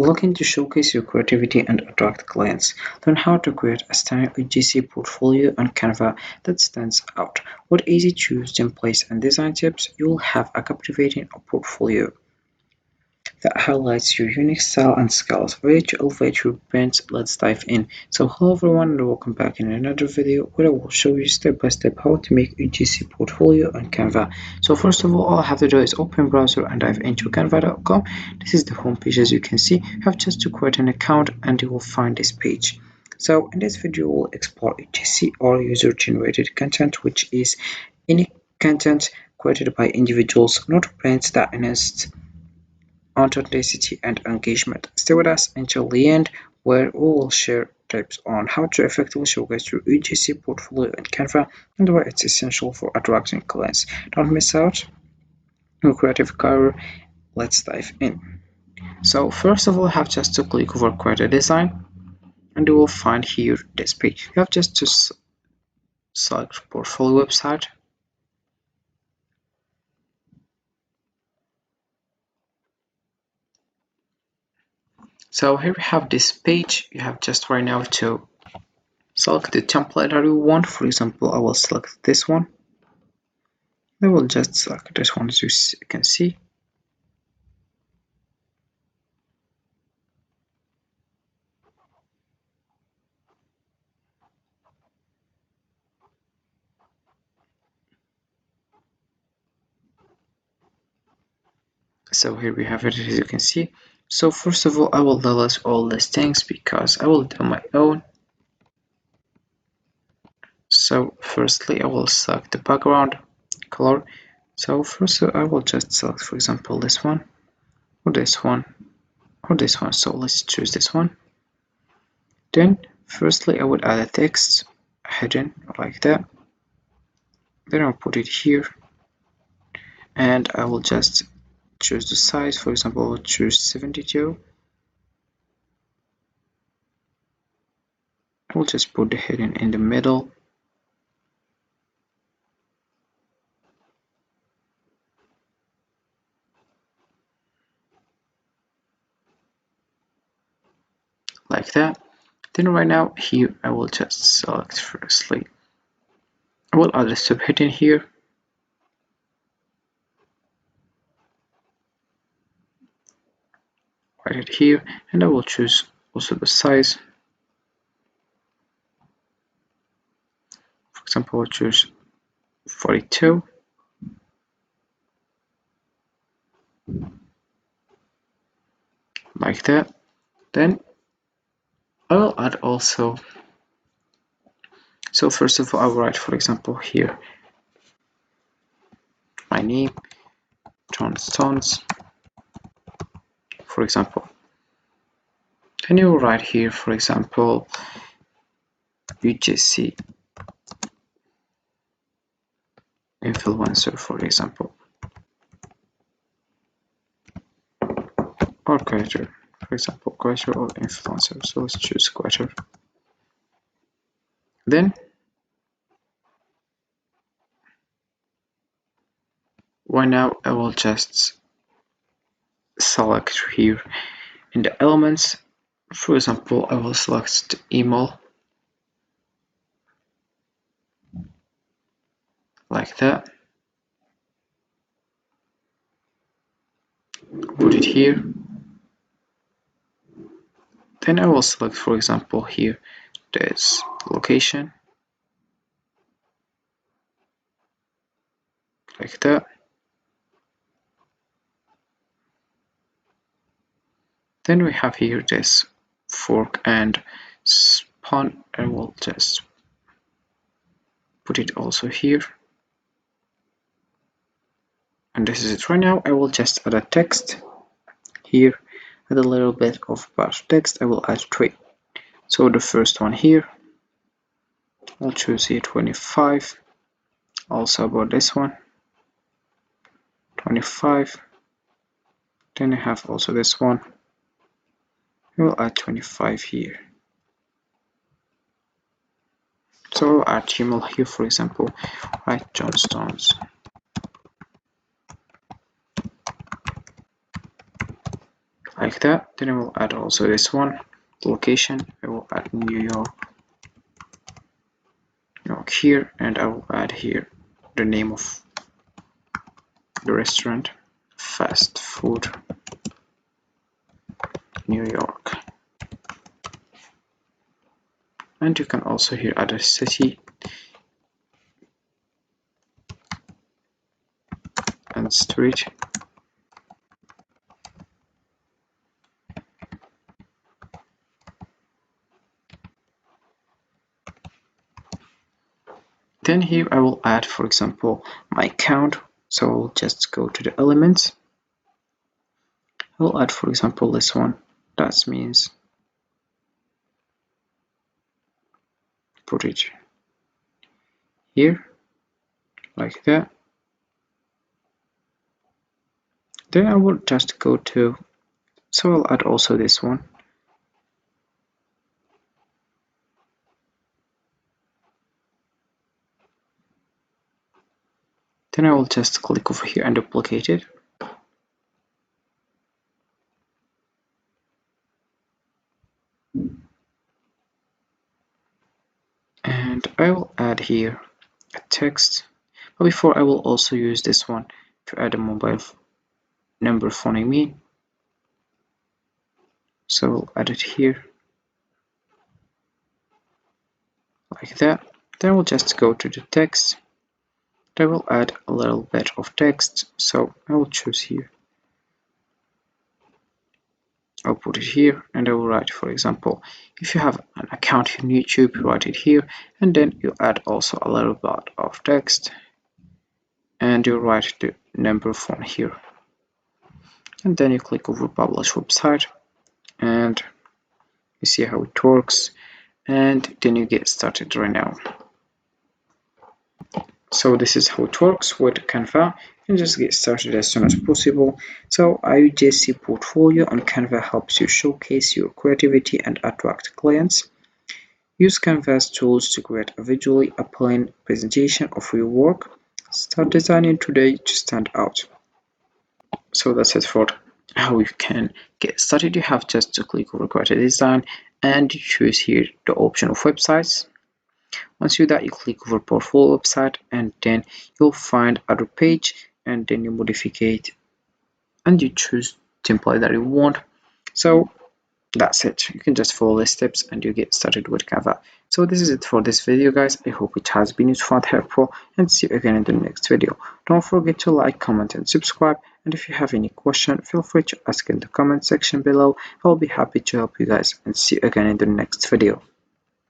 Looking to showcase your creativity and attract clients. Learn how to create a stunning UGC portfolio on Canva that stands out. With easy to use templates and design tips, you will have a captivating portfolio that highlights your unique style and skills. Ready to elevate your brand? Let's dive in. So hello everyone and welcome back in another video where I will show you step by step how to make a UGC portfolio on Canva. So first of all I have to do is open browser and dive into canva.com. This is the home page. As you can see, you have just to create an account and you will find this page. So in this video we'll explore UGC or user generated content, which is any content created by individuals, not brands, that enhance authenticity and engagement. Stay with us until the end where we will share tips on how to effectively showcase your UGC portfolio in Canva and why it's essential for attracting clients. Don't miss out your creative career. Let's dive in. So first of all, you have just to click over create a design and you will find here this page. You have just to select portfolio website. So here we have this page. You have just right now to select the template that you want. For example, I will select this one. I will just select this one, as you can see. So here we have it, as you can see. So first of all, I will delete all these things because I will do my own. So firstly, I will select the background color. So first I will just select, for example, this one or this one or this one. So let's choose this one. Then firstly I would add a text hidden like that. Then I'll put it here and I will just choose the size. For example, I will choose 72. I will just put the heading in the middle. Like that. Then right now here I will just select firstly. I will add a subheading here. Write it here and I will choose also the size. For example, I'll choose 42. Like that. Then I will add also. So first of all, I will write, for example, here my name, John Stones, for example. Then you will write here, for example, UGC influencer, for example, or creator, for example, creator or influencer. So let's choose creator. Then right now I will just select here in the elements. For example, I will select the email like that. Put it here. Then I will select, for example, here this location like that. Then we have here this fork and spawn. I will just put it also here. And this is it. Right now I will just add a text here, add a little bit of bar text. I will add 3. So the first one here, I'll choose here 25. Also about this one, 25. Then I have also this one. I will add 25 here. So I'll add email here, for example, write John Stones. like that. Then I will add also this one, location. I will add New York here, and I will add here the name of the restaurant, fast food New York. And you can also here add a city and street. Then here I will add, for example, my count. So I'll just go to the elements. I will add, for example, this one. That means put it here like that. Then I will just go to, so I'll add also this one. Then I will just click over here and duplicate it. And I will add here a text. But before, I will also use this one to add a mobile number phone, I mean. So I'll add it here like that. Then we'll just go to the text. I will add a little bit of text, so I will choose here. I'll put it here and I will write, for example, if you have an account in YouTube, write it here, and then you add also a little bit of text and you write the number phone here. And then you click over publish website and you see how it works, and then you get started right now. So this is how it works with Canva. You can just get started as soon as possible. So a UGC portfolio on Canva helps you showcase your creativity and attract clients. Use Canva's tools to create a visually appealing presentation of your work. Start designing today to stand out. So that's it for how you can get started. You have just to click over create a design and choose here the option of websites. Once you do that, you click over portfolio website and then you'll find other page, and then you modify it and you choose template that you want. So that's it. You can just follow the steps and you get started with Canva. So this is it for this video, guys. I hope it has been useful and helpful, and see you again in the next video. Don't forget to like, comment and subscribe, and if you have any question, feel free to ask in the comment section below. I'll be happy to help you guys, and see you again in the next video.